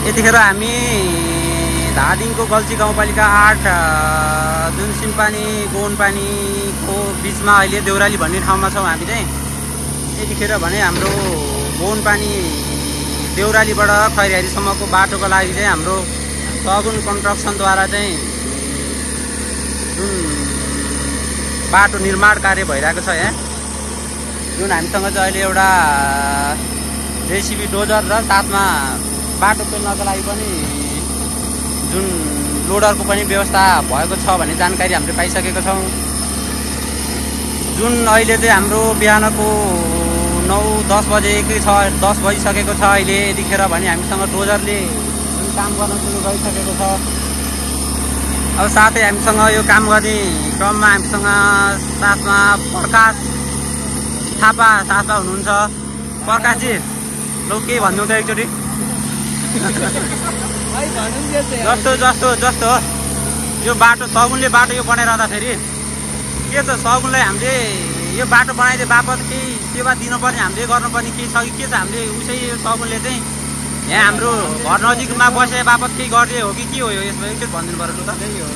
यतिखेर हामी धादिङको गल्छी गाउँपालिका 8 जुन सिम्पानी गोनपानीको बिचमा अहिले देउराली भन्ने ठाउँमा छौँ हामी चाहिँ। यतिखेर भने हाम्रो गोनपानी देउरालीबाट खैरियारीसम्मको बाटोको लागि चाहिँ हाम्रो सगुन कन्स्ट्रक्सनद्वारा चाहिँ जुन बाटो निर्माण कार्य भइरहेको छ यहाँ, जुन हामीसँग चाहिँ अहिले एउटा जेसिबी डोजर र साथमा बाटो पेल्नको लागि पनि जुन लोडरको पनि व्यवस्था भएको छ भन्ने जानकारी हामीले पाइसकेको छौँ। जुन अहिले चाहिँ हाम्रो बिहानको 9-10 बजेकै छ, 10 बजिसकेको छ अहिले। यतिखेर भने हामीसँग डोजरले जुन काम गर्न सुरु गरिसकेको छ। अब साथै हामीसँग यो काम गर्ने क्रममा हामीसँग साथमा प्रकाश थापा साथमा हुनुहुन्छ। प्रकाशजी लौ के भन्नु त एकचोटि? जस्तो यो बाटो सगुनले बाटो यो बनाइरहँदाखेरि के छ, सगुनलाई हामीले यो बाटो बनाइदिए बापत केही सेवा दिनुपर्ने हामीले गर्नुपर्ने केही छ कि के छ? हामीले उसै यो सगुनले चाहिँ यहाँ हाम्रो घर नजिकमा बसे बापत केही गर्ने हो कि के हो? यो यसमा एकचोटि भनिदिनु पर्यो त। त्यही हो,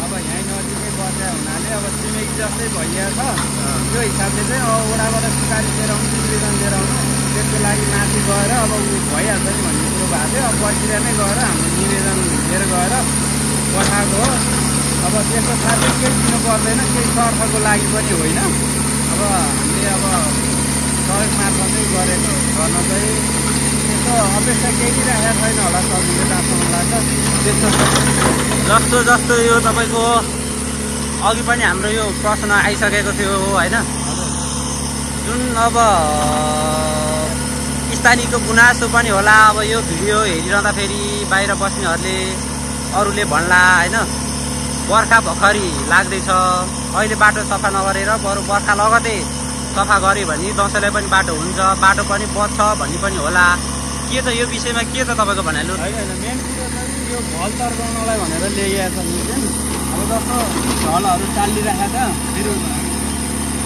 अब यहीँ नजिकै बसे हुनाले अब छिमेकी जस्तै भइरहेको छ। त्यो हिसाबले चाहिँ अब वडाबाट सुपारी लिएर आउनु, निवेदन लिएर आउनु, त्यसको लागि माथि गएर अब भइहाल्छ नि भन्ने कुरो भएको थियो। अब बसिर नै गएर हाम्रो निवेदन लिएर गएर पठाएको हो। अब त्यसको साथै केही दिनु पर्दैन, केही स्वार्थको लागि पनि होइन। अब हामीले अब सहयोग मार्फतै गरेको गर्न चाहिँ त्यस्तो अपेक्षा केही राखेको छैन होला। सजिलो जहाँसम्म लाग्छ त्यस्तो जस्तो यो तपाईँको अघि पनि हाम्रो यो प्रश्न आइसकेको थियो होइन, जुन अब स्थानीयको गुनासो पनि होला। अब यो भिडियो हेरिरहँदाखेरि बाहिर बस्नेहरूले अरूले भन्ला होइन, बर्खा भर्खरी लाग्दैछ, अहिले बाटो सफा नगरेर बरु बर्खा लगतै सफा गऱ्यो भने दसैँलाई पनि बाटो हुन्छ, बाटो पनि बच्छ भन्ने पनि होला। के छ यो विषयमा के छ तपाईँको भनाइलो? होइन, मेन कुरो चाहिँ यो भल तर्काउनलाई भनेर ल्याइएको छ मिसन। अब जस्तो ढलहरू चालिरहेको छ, फेरि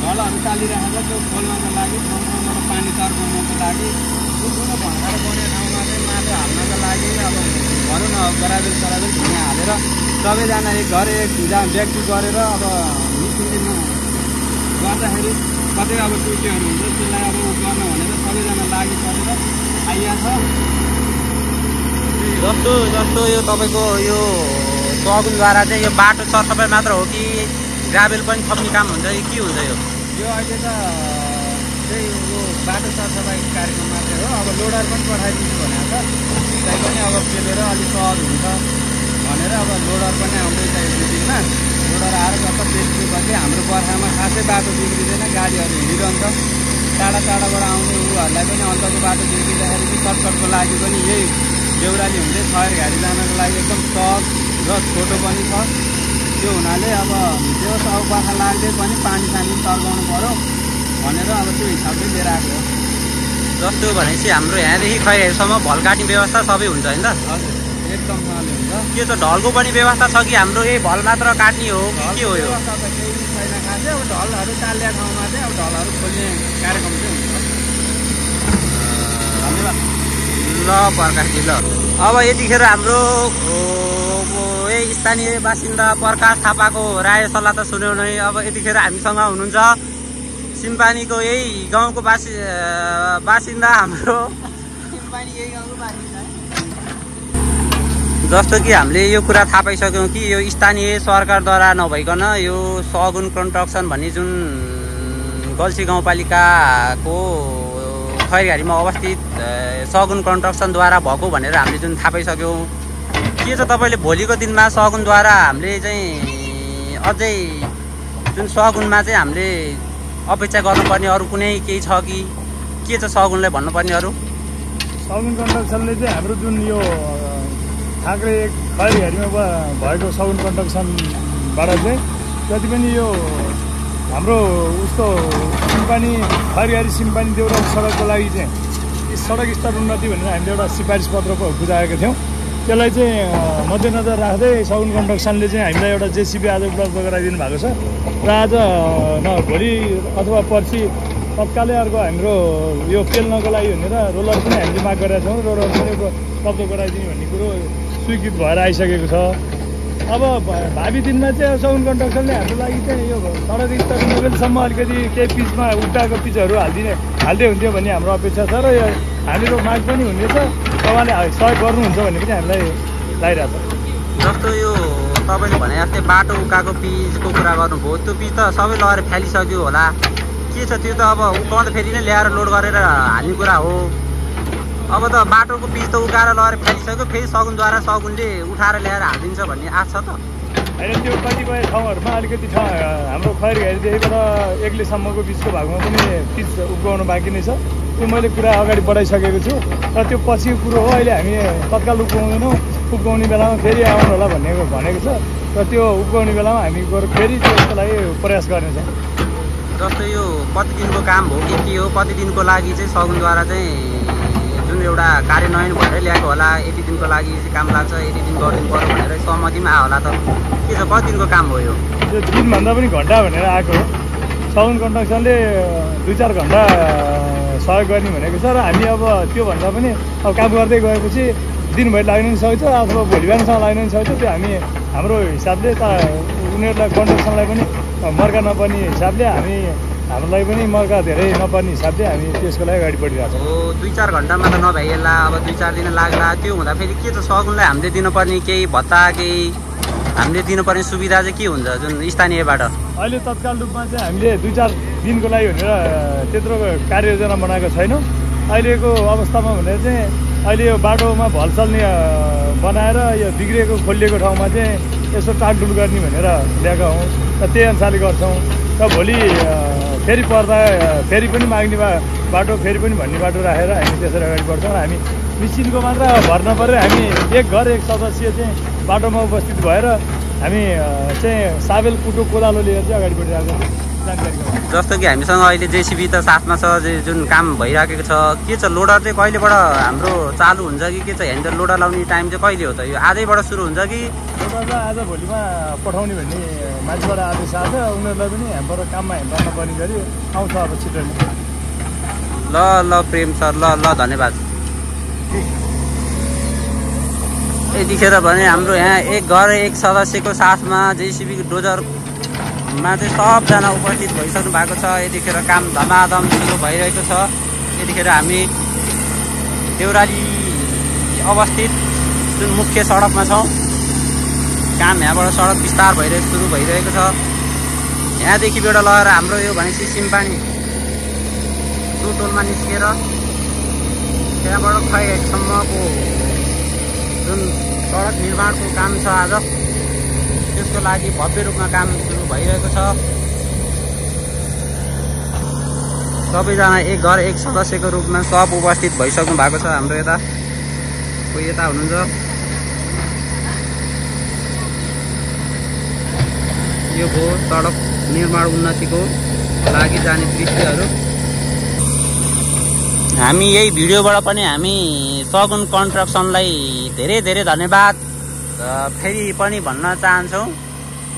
ढलहरू चालिरहेको छ, त्यो खोल्नको लागि ठाउँबाट पानी तर्काउनको लागि ठुल्ठुलो भँडार बन्ने ठाउँमा चाहिँ माटो हाल्नको लागि अब भनौँ न गराबेल सराबेल ढुङ्गा हालेर सबैजना एक घर एक व्यक्ति गरेर अब मिसिनमा गर्दाखेरि कतै अब टुटीहरू हुन्छ, त्यसलाई अब गर्न भनेर सबैजना लागि परेर आइएको छ। जस्तो यो तपाईँको यो सगुनद्वारा चाहिँ यो बाटो सरसफाइ मात्र हो कि ग्राभेल पनि थप्ने काम हुन्छ कि के हुन्छ? यो अहिले त त्यही यो बाटो सरसफाइको कार्यक्रम मात्रै हो। अब लोडर पनि पठाइदिन्छु भनेको छ, त्यही पनि अब पेलेर अलिक सहज हुन्छ भनेर अब लोडर पनि आउँदैछ यो मिटिङमा। लोडर आएर जस्तो बेच्नुपछि हाम्रो बर्खामा खासै बाटो बिग्रिँदैन, गाडीहरू हिँडिरहन्छ। टाढा टाढाबाट आउने उहरूलाई पनि अन्तको बाटो बिग्रिँदाखेरि चाहिँ सर्टकटको लागि पनि यही देउराली हुँदै खैरघारी जानको लागि एकदम सहज र छोटो पनि छ। त्यो हुनाले अब त्यो अब बर्खा लाग्दै पनि पानी सानी तर्काउनु पऱ्यो भनेर अब त्यो हिसाबले लिएर आएको हो। जस्तो भनेपछि हाम्रो यहाँदेखि खैरघारीसम्म भल काट्ने व्यवस्था सबै हुन्छ होइन त? हजुर, एकदम हुन्छ। के छ ढलको पनि व्यवस्था छ कि हाम्रो यही भल मात्र काट्ने हो कि के हो? यो व्यवस्था त केही छैन खासै। अब ढलहरू चालिया ठाउँमा चाहिँ अब ढलहरू खोल्ने कार्यक्रम चाहिँ हुन्छ। धन्यवाद। ल प्रकाशजी ल, अब यतिखेर हाम्रो यही स्थानीय बासिन्दा प्रकाश थापाको राय सल्लाह त सुन्यौ नै। अब यतिखेर हामीसँग हुनुहुन्छ सिम्पानीको यही गाउँको बासिन्दा हाम्रो जस्तो कि हामीले यो कुरा थाहा पाइसक्यौँ कि यो स्थानीय सरकारद्वारा नभइकन यो सगुन कन्स्ट्रक्सन भन्ने जुन गल्छी गाउँपालिकाको खैरघारीमा अवस्थित सगुन कन्स्ट्रक्सनद्वारा भएको भनेर हामीले जुन थाहा पाइसक्यौँ। के छ तपाईँले भोलिको दिनमा सगुनद्वारा हामीले चाहिँ अझै जुन सगुनमा चाहिँ हामीले अपेक्षा गर्नुपर्ने अरू कुनै केही छ कि के छ सगुनलाई भन्नुपर्ने अरू? सगुन कन्स्ट्रक्सनले चाहिँ हाम्रो जुन यो ठाक्रे खैरघारीमा भएको सगुन कन्स्ट्रक्सनबाट चाहिँ जति पनि यो हाम्रो उसको सिम्पानी खैरघारी सिम्पानी देउराली सडकको लागि चाहिँ सडक स्तर उन्नति भनेर हामीले एउटा सिफारिस पत्र बुझाएका थियौँ। त्यसलाई चाहिँ मध्यनजर राख्दै सगुन कन्स्ट्रक्सनले चाहिँ हामीलाई एउटा जेसिबी आज उपलब्ध गराइदिनु भएको छ र आज भोलि अथवा पर्सि तत्कालै अर्को हाम्रो यो पेल्नको लागि भनेर रोलर पनि हामीले माग गरेका छौँ। रोलर पनि कब्जा गराइदिने भन्ने कुरो स्वीकृत भएर आइसकेको छ। अब भावी दिनमा चाहिँ सगुन कन्स्ट्रक्सनले हाम्रो लागि चाहिँ यो सडक स्तर लेभलसम्म अलिकति केही पिचमा उल्टाको पिचहरू हाल्दै हुन्थ्यो भन्ने हाम्रो अपेक्षा छ र यो हामीको माग पनि हुनेछ। तपाईँले सहयोग गर्नुहुन्छ भन्ने पनि हामीलाई लागिरहेको छ। जस्तो यो तपाईँले भने जस्तै बाटो उकाएको पिचको कुरा गर्नुभयो, त्यो पिच त सबै लगेर फ्यालिसक्यो होला, के छ त्यो त अब उकाउँदा फेरि नै ल्याएर लोड गरेर हाल्ने कुरा हो। अब त बाटोको पिच त उकाएर लगेर फ्यालिसक्यो, फेरि सगुनद्वारा सगुनले उठाएर ल्याएर हालिदिन्छ भन्ने आश छ त। होइन त्यो कतिपय ठाउँहरूमा अलिकति हाम्रो खैरघारीदेखिबाट एक्लेसम्मको बिचको भागमा पनि पिच उब्काउनु बाँकी नै छ। त्यो मैले कुरा अगाडि बढाइसकेको छु र त्यो पछिको कुरो हो। अहिले हामी तत्काल उब्काउँदैनौँ, उब्काउने बेलामा फेरि आउनु होला भनेको छ र त्यो उब्काउने बेलामा हामी गएर फेरि त्यसको लागि प्रयास गर्नेछौँ। जस्तो यो कति दिनको काम हो के हो, कति दिनको लागि चाहिँ सगुनद्वारा चाहिँ जुन एउटा कार्यान्वयन भएर ल्याएको होला, यति दिनको लागि काम लाग्छ, यति दिन गरिदिनु पऱ्यो भनेर सहमतिमा आयो होला त, के छ कति दिनको काम हो यो? त्यो दिनभन्दा पनि घन्टा भनेर आएको हो। सगुन कन्स्ट्रक्सनले 2-4 घन्टा सहयोग गर्ने भनेको छ र हामी अब त्योभन्दा पनि अब काम गर्दै गएपछि दिनभरि लाग्न पनि सक्छ अथवा भोलि बिहानसम्म लाग्न पनि सक्छ। त्यो हामी हाम्रो हिसाबले उनीहरूलाई कन्स्ट्रक्सनलाई पनि मर्का नपर्ने हिसाबले हामीलाई पनि मर्का धेरै नपर्ने हिसाबले हामी त्यसको लागि अगाडि बढिरहेको छौँ। 2-4 घन्टामा त नभइएला, अब 2-4 दिन लाग्ला। त्यो हुँदा फेरि के छ सगुनलाई हामीले दिनुपर्ने केही भत्ता, केही हामीले दिनुपर्ने सुविधा चाहिँ के हुन्छ जुन स्थानीयबाट? अहिले तत्काल रूपमा चाहिँ हामीले 2-4 दिनको लागि भनेर त्यत्रो कार्ययोजना बनाएको छैनौँ। अहिलेको अवस्थामा भनेर चाहिँ अहिले यो बाटोमा भल चल्ने बनाएर यो बिग्रिएको खोलिएको ठाउँमा चाहिँ यसो टालटुल गर्ने भनेर ल्याएका हौँ र त्यही अनुसारले गर्छौँ। र भोलि फेरि पर्दा फेरि पनि माग्ने बाटो, फेरि पनि भन्ने बाटो राखेर हामी त्यसरी अगाडि बढ्छौँ। हामी मिसिनको मात्र भर्न पऱ्यो। हामी एक घर एक सदस्य चाहिँ बाटोमा उपस्थित भएर हामी चाहिँ साबेल कुटो कोदालो लिएर चाहिँ अगाडि बढिरहेको जानकारीको। जस्तो कि हामीसँग अहिले जेसिबी त साथमा छ, जुन काम भइरहेको छ, के छ लोडर चाहिँ कहिलेबाट हाम्रो चालु हुन्छ कि के छ? ह्यान्डल लोडर लाउने टाइम चाहिँ कहिले हो त? यो आजैबाट सुरु हुन्छ कि? लोडरलाई आज भोलिमा पठाउने भन्ने मान्छेबाट आदेश आएको छ। उनीहरूलाई पनि हाम्रो काममा हेर्न नपर्ने गरी आउँछ अब छिटो। ल प्रेम सर, ल धन्यवाद। यतिखेर भने हाम्रो यहाँ एक घर एक सदस्यको साथमा जेसिबी डोजरमा चाहिँ सबजना उपस्थित भइसक्नु भएको छ। यतिखेर काम धमाधम सुरु भइरहेको छ। यतिखेर हामी देउराली अवस्थित जुन मुख्य सडकमा छौँ। काम यहाँबाट सडक विस्तार सुरु भइरहेको छ। यहाँदेखिबाट लगेर हाम्रो यो भनेपछि सिम्पानी टोलमा निस्केर त्यहाँबाट खैरघारीसम्मको जुन सडक निर्माणको काम छ आज, त्यसको लागि भव्य रूपमा काम सुरु भइरहेको छ। सबैजना एक घर एक सदस्यको रूपमा सब उपस्थित भइसक्नु भएको छ। हाम्रो यता कोही यता हुनुहुन्छ। यो हो सडक निर्माण उन्नतिको लागि जाने दृश्यहरू। हामी यही भिडियोबाट पनि हामी सगुन कन्स्ट्रक्सनलाई धेरै धेरै धन्यवाद फेरि पनि भन्न चाहन्छौँ।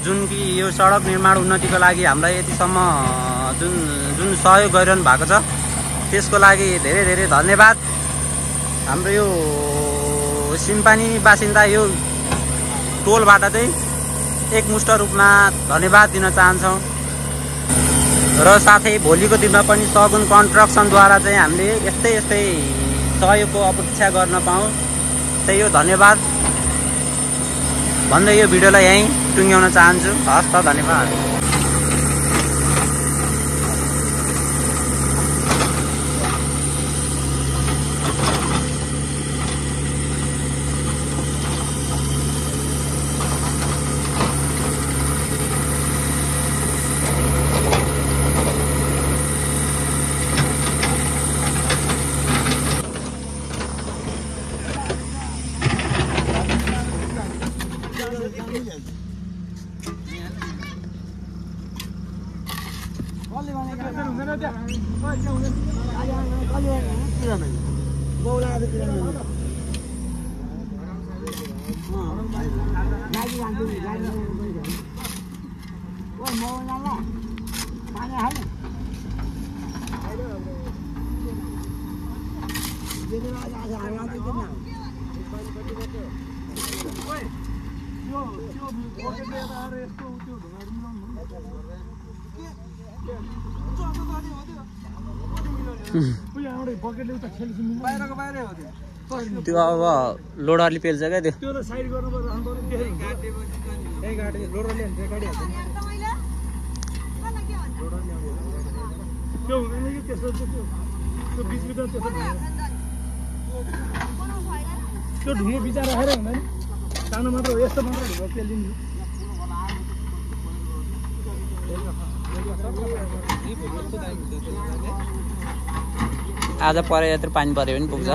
जुन कि यो सडक निर्माण उन्नतिको लागि हामीलाई यतिसम्म जुन सहयोग गरिरहनु भएको छ, त्यसको लागि धेरै धेरै धन्यवाद। हाम्रो यो सिम्पानी बासिन्दा यो टोलबाट चाहिँ एकमुष्ट रूपमा धन्यवाद दिन चाहन्छौँ। र साथै भोलिको दिनमा पनि सगुन कन्स्ट्रक्सनद्वारा चाहिँ हामीले यस्तै सहयोगको अपेक्षा गर्न पाऊँ, त्यही हो धन्यवाद भन्दै यो भिडियोलाई यहीँ टुङ्ग्याउन चाहन्छु। हस् त, धन्यवाद। त्यो अब लोडरले पेल्छ क्या त्यो त्यो साइड गर्नु पर्छ त्यो हुँदैन कि त्यसो त्यो बिचबिच त्यसो त्यो ढुङ्गो बिचा राखेर हुँदैन सानो मात्र हो यस्तो मात्र ढुङ्गो पेलिदिनु आज परे यत्रो पानी पऱ्यो भने पुग्छ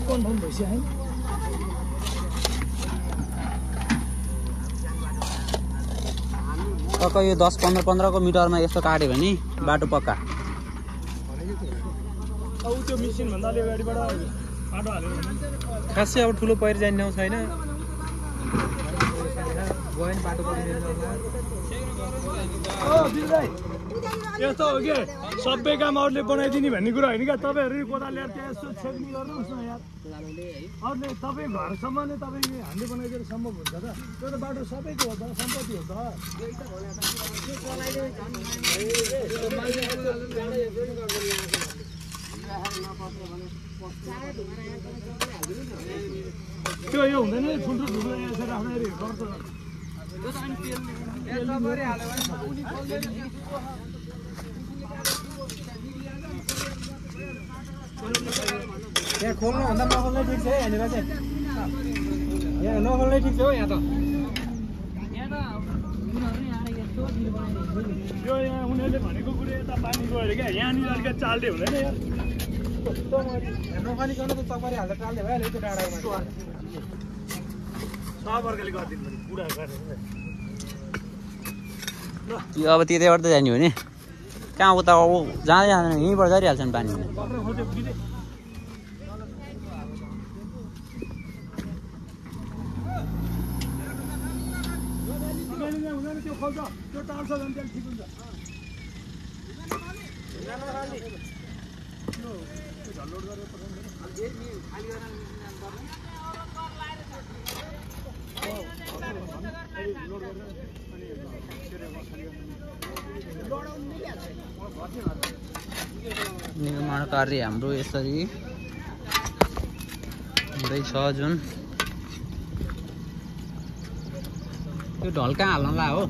कन्फर्म भइसक्यो टक्क यो 10-15 को मिटरमा यस्तो काट्यो भने बाटो पक्का अब त्यो मिसिन भन्दा अलि अगाडिबाट बाटो हाल्यो भने खासै अब ठुलो पहिरो जाने ठाउँ छैन यस्तो हो कि सबै काम अरूले बनाइदिने भन्ने कुरा होइन क्या तपाईँहरू कोदाल ल्याएर त्यहाँ यसो छेक्ने गर्नुहोस् न यार अरूले तपाईँ घरसम्म नै तपाईँले हामीले बनाइदिएर सम्भव हुन्छ त त्यो त बाटो सबैको हो त सम्पत्ति हो त त्यो यो हुँदैन ठुल्ठुलो यसो राख्दाखेरि गर्छ यहाँ खोल्नुभन्दा नखोल्नै ठिक छ है यहाँनिर चाहिँ यहाँ नखोल्नै ठिक छ हो यहाँ त यो यहाँ उनीहरूले भनेको कुरो यता पानी गयो क्या यहाँनिर अलिकति चाल्टे हुँदैन यार नखालिकन त चकरी हाल्दा टाल्दै भइहाल्यो त्यो डाँडामा सब अर्काले गरिदिनु पर्यो बुढा गरेर त्यो अब त्यतैबाट त जाने हो नि कहाँ उता जाँदै जाँदैन यहीँबाट गरिहाल्छ नि पानी त्यो खोल्छ त्यो टाल्छ भने त्यहाँ ठिक हुन्छ निर्माण कार्य हाम्रो यसरी हुँदैछ जुन त्यो ढल कहाँ हाल्नुला हो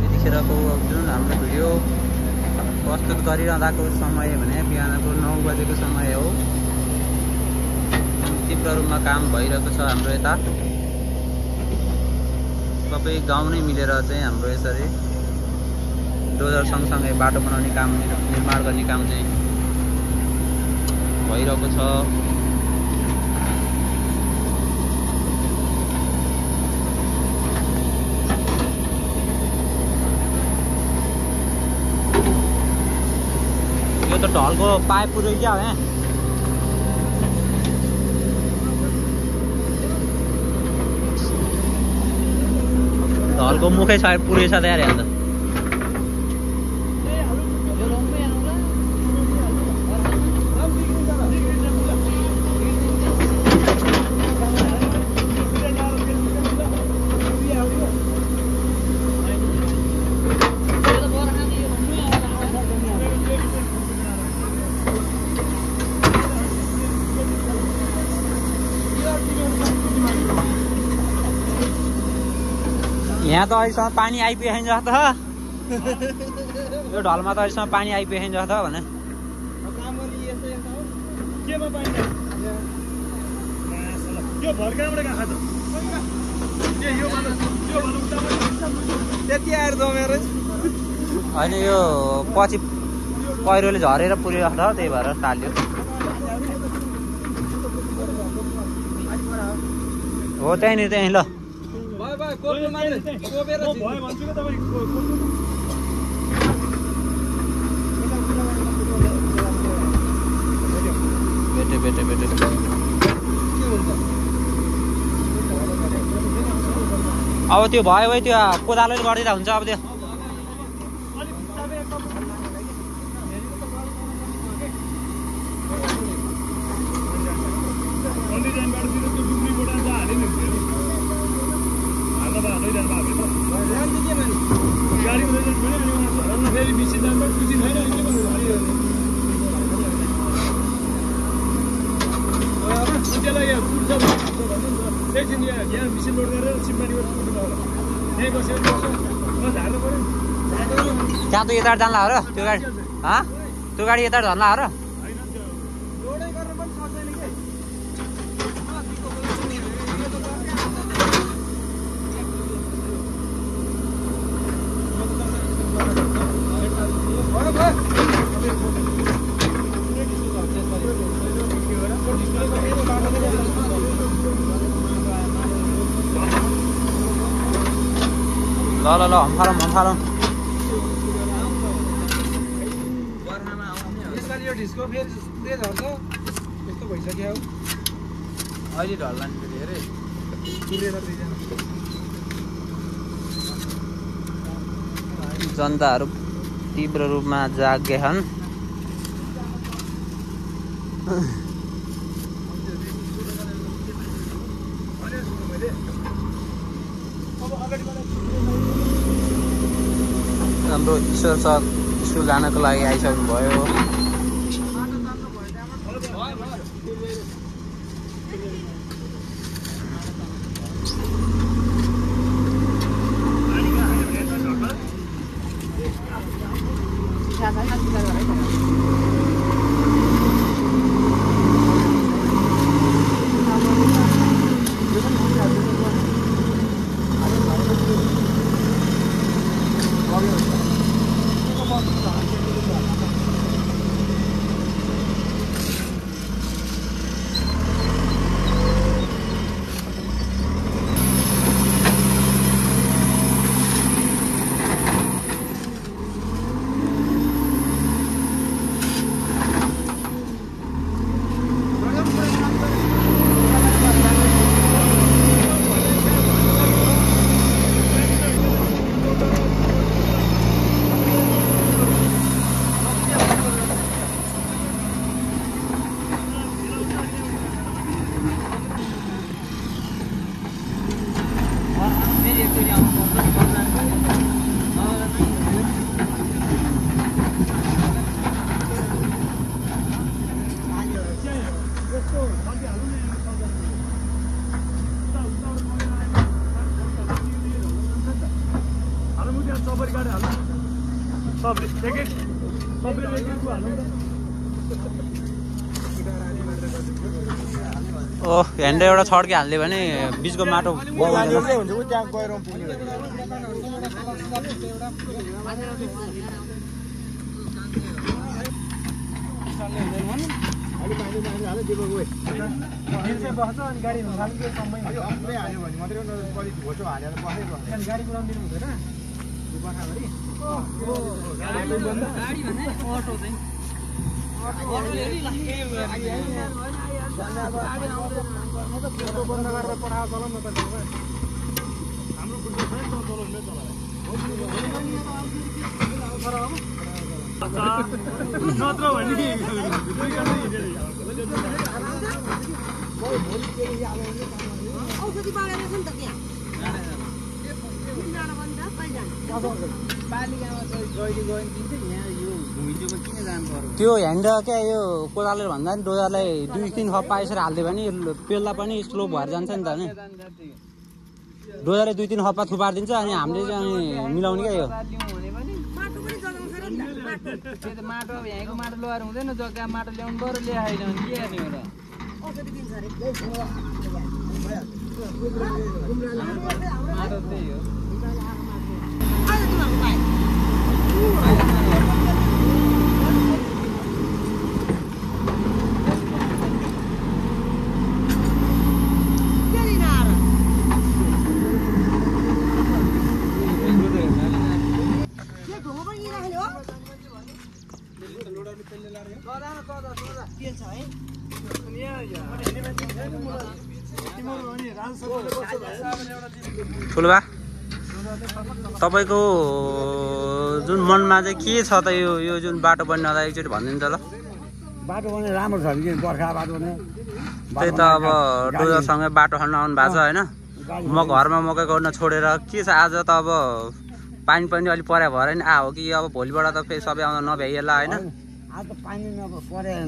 यतिखेरको जुन हाम्रो भिडियो प्रस्तुत गरिरहँदाको समय भने बिहानको 9 बजेको समय हो तीव्र रूपमा काम भइरहेको छ हाम्रो यता सबै गाउँ नै मिलेर चाहिँ हाम्रो यसरी डोजर सँगसँगै बाटो बनाउने काम निर्माण गर्ने काम चाहिँ भइरहेको छ यो त ढलको पाइप पुरै क्या हो ढलको मुखै छ पुरै छ तयार हेर्दा यहाँ त अहिलेसम्म पानी आइपुगेन जस्तो त यो ढलमा त अहिलेसम्म पानी आइपुगेन जस्तो भने होइन यो पछि पहिरोले झरेर पुऱ्याएको छ त्यही भएर टाल्यो हो त्यहीँ ल भेटे अब त्यो भयो भाइ त्यो कोदालोले गर्दिँदा हुन्छ अब त्यो त्यहाँ त यता जान्ला हो र त्यो गाडी त्यो गाडी यता झर्ला हो र ल हम्फालौँ यो ढिस्को फेरि त्यही झर्छ यस्तो भइसक्यो अहिले ढल्ला नि फेरि हेरे जनताहरू तीव्र रूपमा जागे छन् हाम्रो ईश्वर सर स्कुल जानको लागि आइसक्नु भयो ओह ह्यान्ड एउटा छड्के हाल्यो भने बिचको माटो त्यो ह्यान्ड क्या यो कोदाले भन्दा नि डोजरलाई 2-3 खप्पा यसरी हाल्दियो भने पेल्दा पनि स्लो भएर जान्छ नि त नि डोजरले 2-3 खप्पा थुपारिदिन्छ अनि हामीले चाहिँ मिलाउने क्या यो माटो यहाँको माटो लगाएर हुँदैन जग्गा माटो ल्याउनु पर्यो ल्याएन भने के गर्ने हो माटो त्यही हो ठुलबा तपाईँको जुन मनमा चाहिँ के छ त यो जुन बाटो बन्नदा एकचोटि भनिदिनु त ल। बाटो पनि राम्रो छ कि बर्खा बाटो पनि त्यही त अब डोजरसँगै बाटो खन्न आउनु भएको छ होइन। म घरमा मकै गर्न छोडेर के छ आज त अब पानी पनि अलिक परे भएर नि हो कि अब भोलिबाट त फेरि सबै आउँदा नभ्याइएला होइन। आज त पानी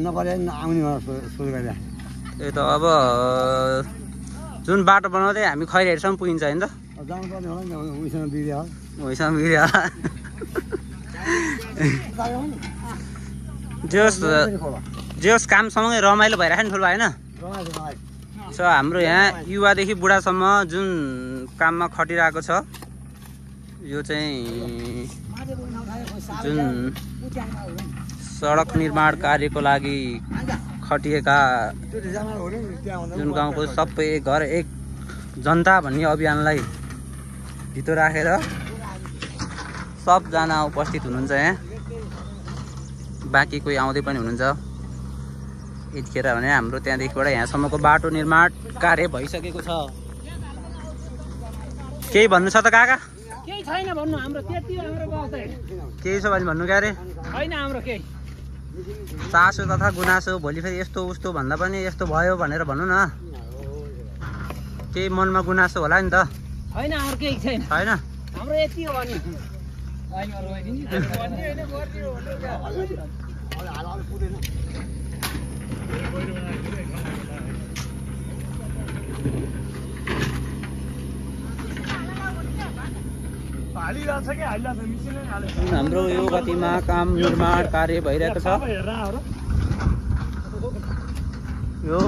नपरे आउने सुरु गरेर त्यही त अब जुन बाटो बनाउँदै हामी खैरेहरूसम्म पुगिन्छ होइन त। जानुपर्ने होला नि उसँग बिग्रियो उहीसँग बिग्रियो जे होस् कामसँगै रमाइलो भइरहेको नि ठुलो होइन। सो हाम्रो यहाँ युवादेखि बुढासम्म जुन काममा खटिरहेको छ यो चाहिँ जुन सडक निर्माण कार्यको लागि खटिएका जुन गाउँको सबै घर एक जनता भन्ने अभियानलाई भित्र राखेर सबजना उपस्थित हुनुहुन्छ यहाँ। बाँकी कोही आउँदै पनि हुनुहुन्छ यतिखेर भने हाम्रो त्यहाँदेखिबाट यहाँसम्मको बाटो निर्माण कार्य भइसकेको छ। केही भन्नु छ त काका? केही छैन भन्नु, हाम्रो त्यति हाम्रो अवस्था केही छ भने भन्नु क्यारे छैन हाम्रो केही चासो तथा गुनासो भोलि फेरि यस्तो उस्तो भन्दा पनि यस्तो भयो भनेर भन्नु न। केही मनमा गुनासो होला नि त? छैन हाम्रो केही छैन छैन हाम्रो यति हो भने हाम्रो यो गतिमा काम निर्माण कार्य भइरहेको छ। यो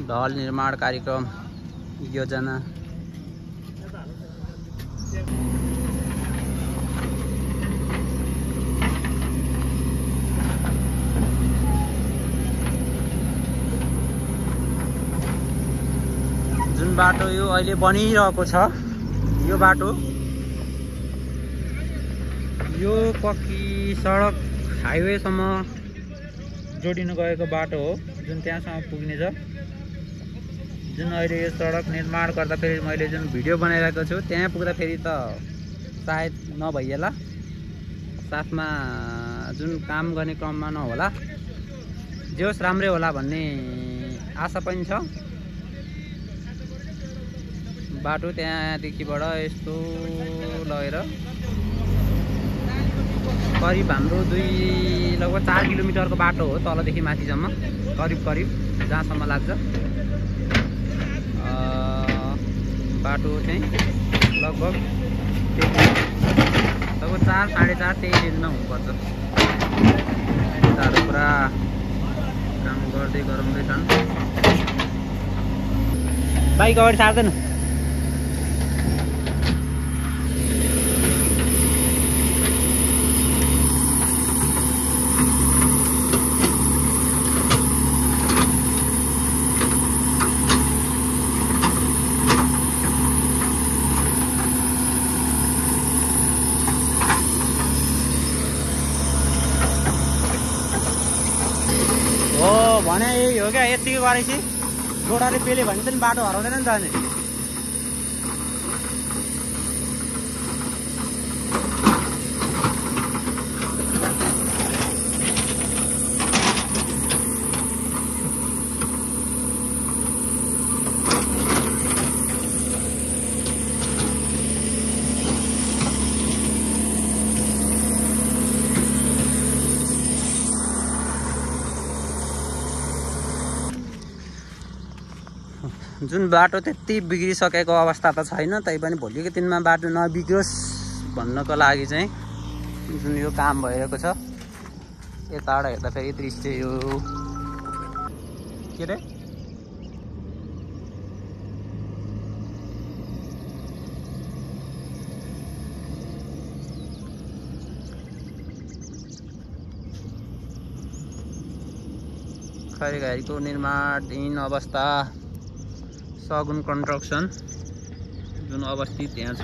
ढल निर्माण कार्यक्रम योजना जुन बाटो यो अहिले बनिरहेको छ यो बाटो यो पक्की सडक हाइवेसम्म जोडिनु गएको बाटो हो जुन त्यहाँसम्म पुग्ने छ। जुन अहिले यो सडक निर्माण गर्दा फेरि मैले जुन भिडियो बनाइरहेको छु त्यहाँ पुग्दा फेरि त सायद नभइएला, साथमा जुन काम गर्ने क्रममा नहोला, जे होस् राम्रै होला भन्ने आशा पनि छ। बाटो त्यहाँदेखिबाट यस्तो लगेर करिब हाम्रो लगभग 4 किलोमिटरको बाटो हो तलदेखि माथिसम्म करिब जहाँसम्म लाग्छ। बाटो चाहिँ लगभग 4 साढे 4 त्यही रेन्जमा हुनुपर्छ। नेताहरू पुरा काम गर्दै गराउँदैछन्। बाइक अगाडि सार्दैन। भने यही हो क्या, यतिकै गरेपछि लोडाले पेले भने चाहिँ बाटो हराउँदैन नि त। अनि जुन बाटो त्यति बिग्रिसकेको अवस्था त छैन, तैपनि भोलिको दिनमा बाटो नबिग्रोस् भन्नको लागि चाहिँ जुन यो काम भइरहेको छ। यताबाट हेर्दा फेरि दृश्य यो के रे खैरघारीको निर्माणधीन अवस्था सगुन कन्स्ट्रक्सन जुन अवस्थित यहाँ छ।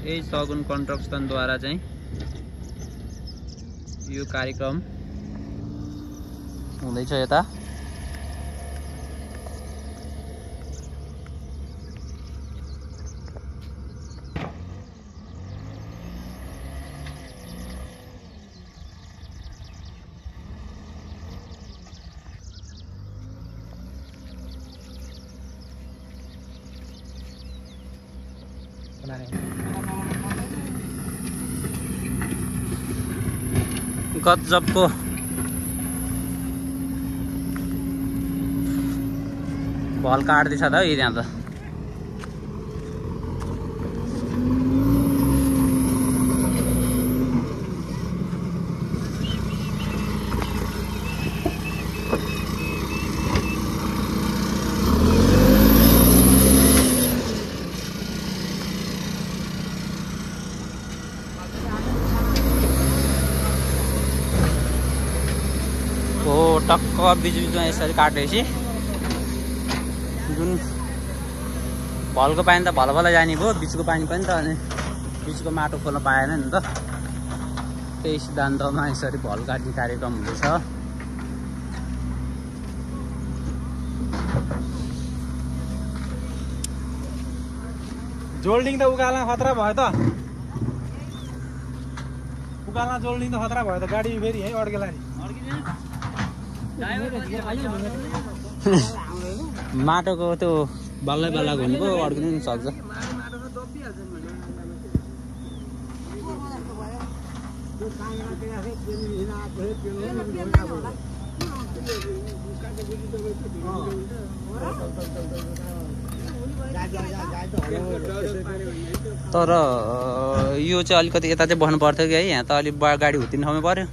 यही सगुन कन्स्ट्रक्सनद्वारा चाहिँ यो कार्यक्रम हुँदैछ यता। गजबको भल काट्दैछ त है त्यहाँ त। टक्क बिचमा यसरी काटेपछि जुन भलको पानी त भल जाने भयो, बिचको पानी पनि त अनि बिचको माटो खोल्न पाएन नि त। त्यही सिद्धान्तमा यसरी भल काट्ने कार्यक्रम हुँदैछ। जोल्डिङ त उकाल्न खतरा भयो त, उकाल्न जोल्डिङ त खतरा भयो त। गाडी फेरि है अड्केला नि। माटोको त्यो बल्लै बल्लाको हुनेको अड्किनु नि सक्छ। तर यो चाहिँ अलिकति यता चाहिँ बस्नु पर्थ्यो कि है, यहाँ त अलिक गाडी हुत्तिने ठाउँमै पर्यो।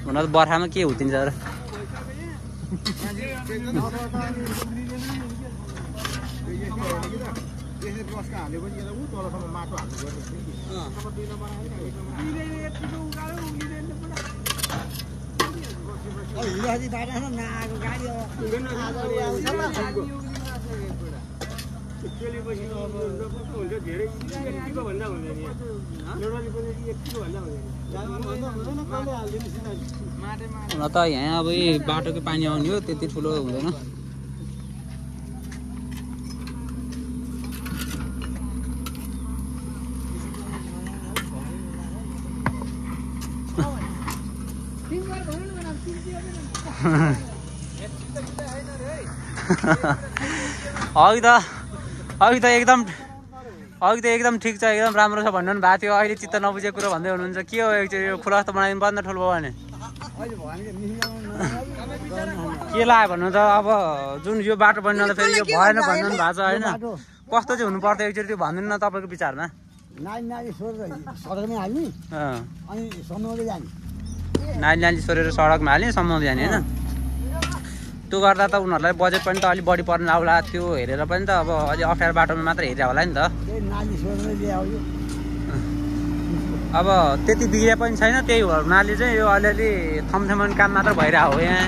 हुन त बर्खामा के हुत्तिन्छ र। हुन त यहाँ अब यही बाटोकै पानी आउने हो, त्यति ठुलो हुँदैन। अघि त एकदम ठिक छ, एकदम राम्रो छ भन्नु भएको थियो। अहिले चित्त नबुझेको कुरो भन्दै हुनुहुन्छ। के हो यो खुलासा बनाइदिनु पर्ने ठुलो भयो भने के लाग्यो भन्नु त। अब जुन यो बाटो बनिन त फेरि यो भएन भन्नु भएको छ होइन। कस्तो चाहिँ हुनु पर्थ्यो एकचोटि त्यो भनिदिनु न तपाईँको विचारमा। नाली सोरेर सडकमा हाल्ने, सम्माउँदै जाने होइन। त्यो गर्दा त उनीहरूलाई बजेट पनि त अलिक बढी पर्नु आउला। त्यो हेरेर पनि त अब अलि अप्ठ्यारो बाटोमा मात्र हेरे होला नि त। अब त्यति बिग्रिया पनि छैन, त्यही हुनाले चाहिँ यो अलिअलि थमथमान काम मात्र भइरहेको हो यहाँ।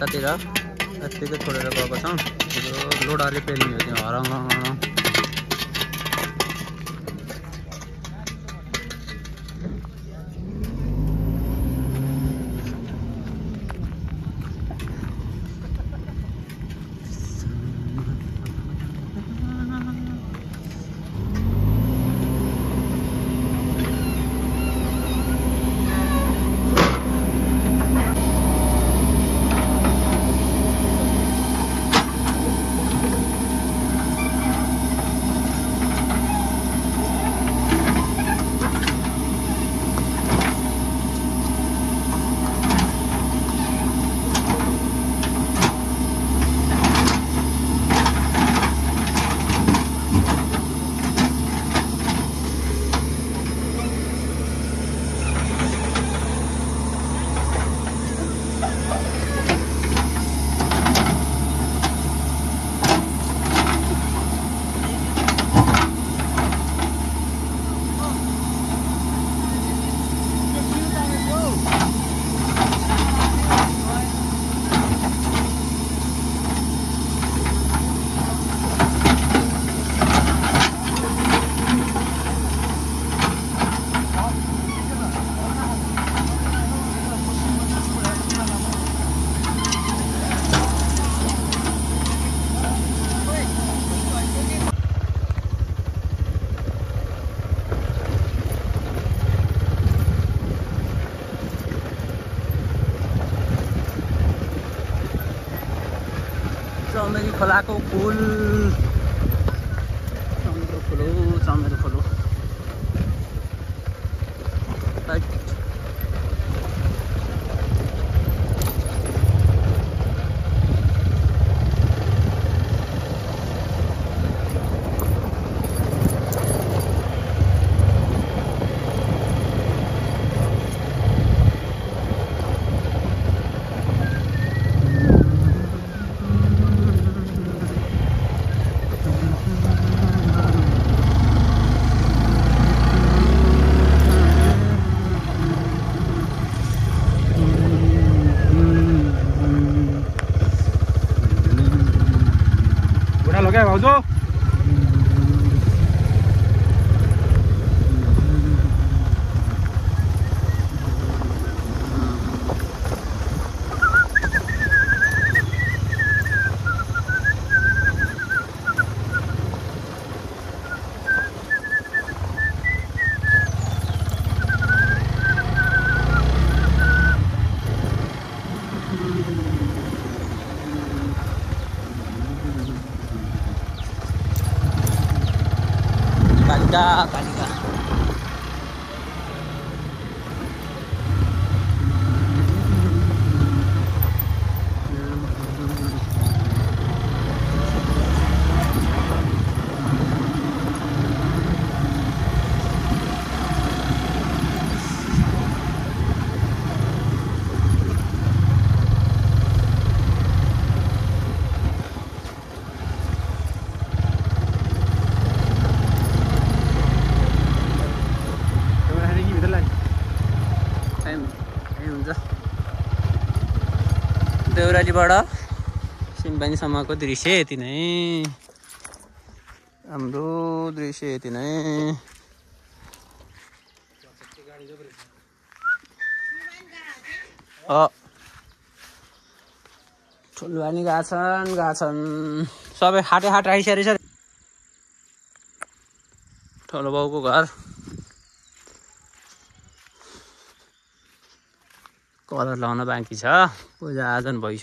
यतातिर यत्तिकै छोडेर गएको छौँ। लोडरले पेल्ने हो त्यो हरङ चमेली खोलाको पुल चमेली खोलो क्या भाउजू कालिका देउरालीबाट सिम्पानीसम्मको दृश्य यति नै हाम्रो दृश्य यति नै ठुलबानी गएको छन् सबै हाटे हाट आइसकेको छ ठुलो बाउको घर कलर लगाउन बाँकी छ पूजा आजन भइसक्यो